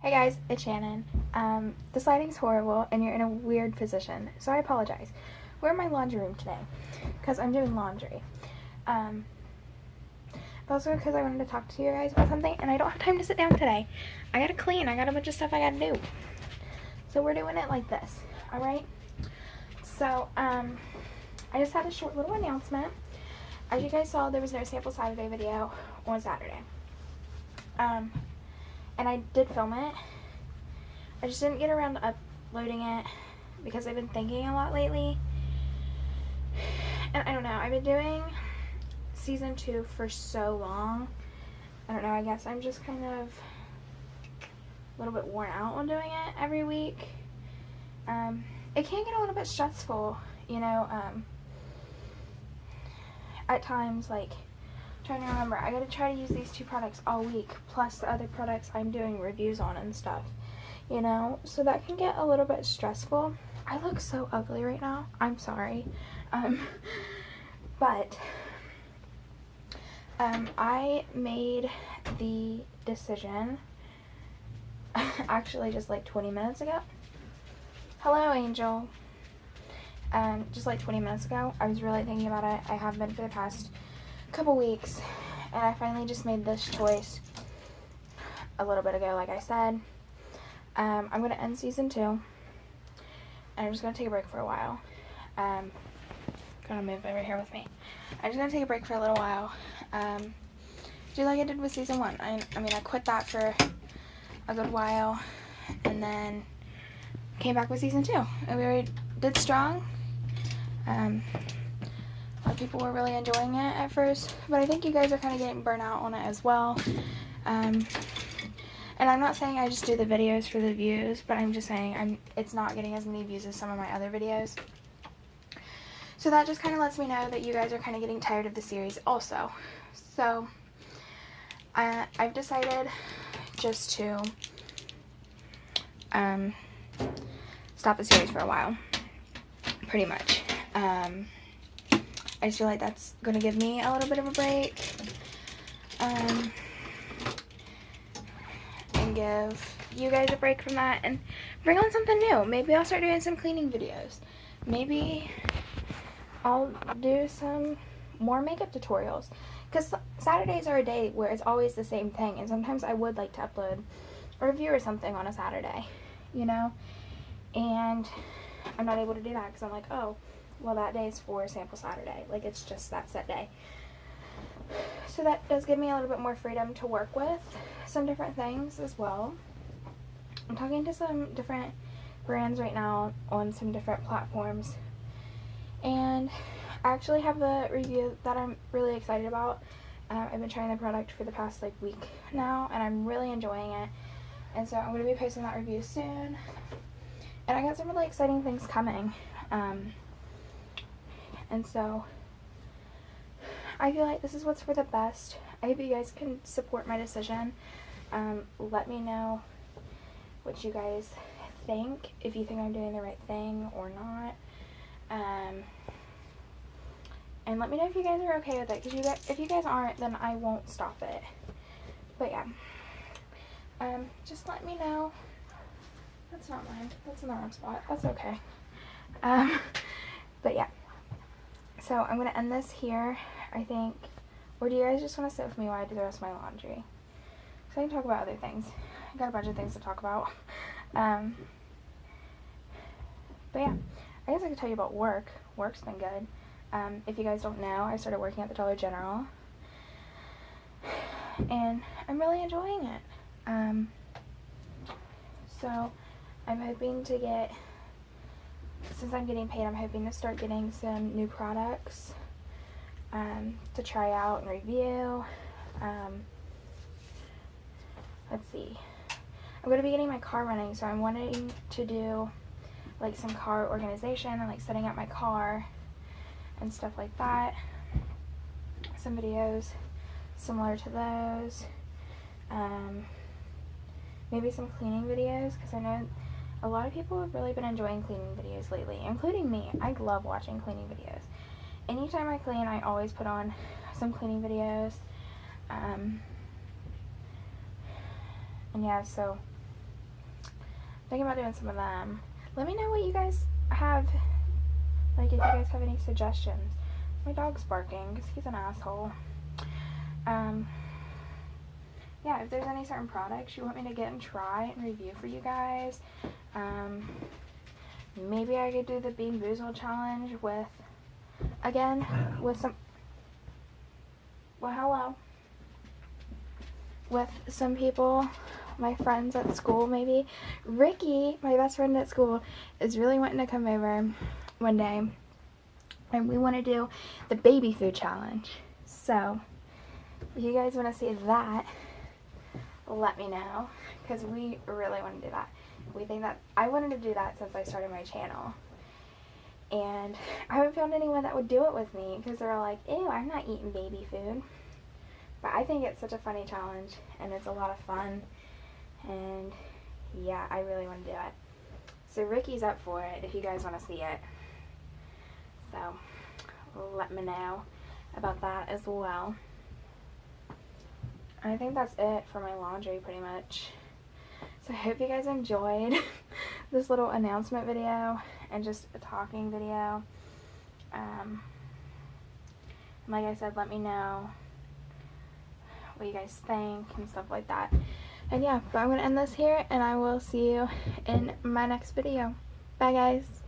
Hey guys, it's Shannon. The lighting's horrible and you're in a weird position, so I apologize. We're in my laundry room today because I'm doing laundry. But also because I wanted to talk to you guys about something and I don't have time to sit down today. I gotta clean, I got a bunch of stuff I gotta do. So we're doing it like this, alright? So, I just had a short little announcement. As you guys saw, there was no Sample Saturday video on Saturday. And I did film it. I just didn't get around to uploading it because I've been thinking a lot lately. And I don't know, I've been doing season 2 for so long. I don't know, I guess I'm just kind of a little bit worn out on doing it every week. It can get a little bit stressful, you know, at times, like, trying to remember, I gotta try to use these 2 products all week, plus the other products I'm doing reviews on and stuff, you know, so that can get a little bit stressful. I look so ugly right now, I'm sorry, but, I made the decision, actually just like 20 minutes ago. Hello, Angel. Just like 20 minutes ago, I was really thinking about it. I have been for the past couple weeks, and I finally just made this choice a little bit ago, like I said. I'm going to end season 2, and I'm just going to take a break for a while. Gonna move over here with me. I'm just going to take a break for a little while. Do like I did with season 1. I mean, I quit that for a good while, and then came back with season 2, and we already did strong. A lot of people were really enjoying it at first, but I think you guys are kind of getting burnt out on it as well. And I'm not saying I just do the videos for the views, but I'm just saying it's not getting as many views as some of my other videos. So that just kind of lets me know that you guys are kind of getting tired of the series also. So I've decided just to stop the series for a while, pretty much. I just feel like that's going to give me a little bit of a break, and give you guys a break from that, and bring on something new. Maybe I'll start doing some cleaning videos. Maybe I'll do some more makeup tutorials, because Saturdays are a day where it's always the same thing, and sometimes I would like to upload a review or something on a Saturday, you know, and I'm not able to do that because I'm like, oh, well, that day is for Sample Saturday. Like, it's just that set day. So that does give me a little bit more freedom to work with some different things as well. I'm talking to some different brands right now on some different platforms. And I actually have a review that I'm really excited about. I've been trying the product for the past, like, week now, and I'm really enjoying it. And so I'm going to be posting that review soon. And I got some really exciting things coming. And so I feel like this is what's for the best. I hope you guys can support my decision. Let me know what you guys think, if you think I'm doing the right thing or not. And let me know if you guys are okay with it, because if you guys aren't, then I won't stop it. But yeah, just let me know. That's not mine. That's in the wrong spot. That's okay. But yeah. So I'm going to end this here, I think. Or do you guys just want to sit with me while I do the rest of my laundry? So I can talk about other things. I got a bunch of things to talk about. But yeah, I guess I could tell you about work. Work's been good. If you guys don't know, I started working at the Dollar General. And I'm really enjoying it. So I'm hoping to get, since I'm getting paid, I'm hoping to start getting some new products to try out and review. Let's see. I'm going to be getting my car running, so I'm wanting to do like some car organization and like setting up my car and stuff like that. Some videos similar to those. Maybe some cleaning videos, because I know a lot of people have really been enjoying cleaning videos lately, including me. I love watching cleaning videos. Anytime I clean, I always put on some cleaning videos. And yeah, so Thinking about doing some of them. Let me know what you guys have, like if you guys have any suggestions. My dog's barking because he's an asshole. Yeah, if there's any certain products you want me to get and try and review for you guys, maybe I could do the Bean Boozled challenge with some, well, hello, with some people, my friends at school maybe. Ricky, my best friend at school, is really wanting to come over one day, and we want to do the baby food challenge. So, if you guys want to see that, let me know, because we really want to do that. We think that, I wanted to do that since I started my channel, and I haven't found anyone that would do it with me, because they're like, ew, I'm not eating baby food. But I think it's such a funny challenge, and it's a lot of fun, and yeah, I really want to do it. So Ricky's up for it if you guys want to see it. So let me know about that as well. I think that's it for my laundry pretty much. So I hope you guys enjoyed this little announcement video and just a talking video. And like I said, let me know what you guys think and stuff like that. And yeah, but I'm going to end this here, and I will see you in my next video. Bye guys.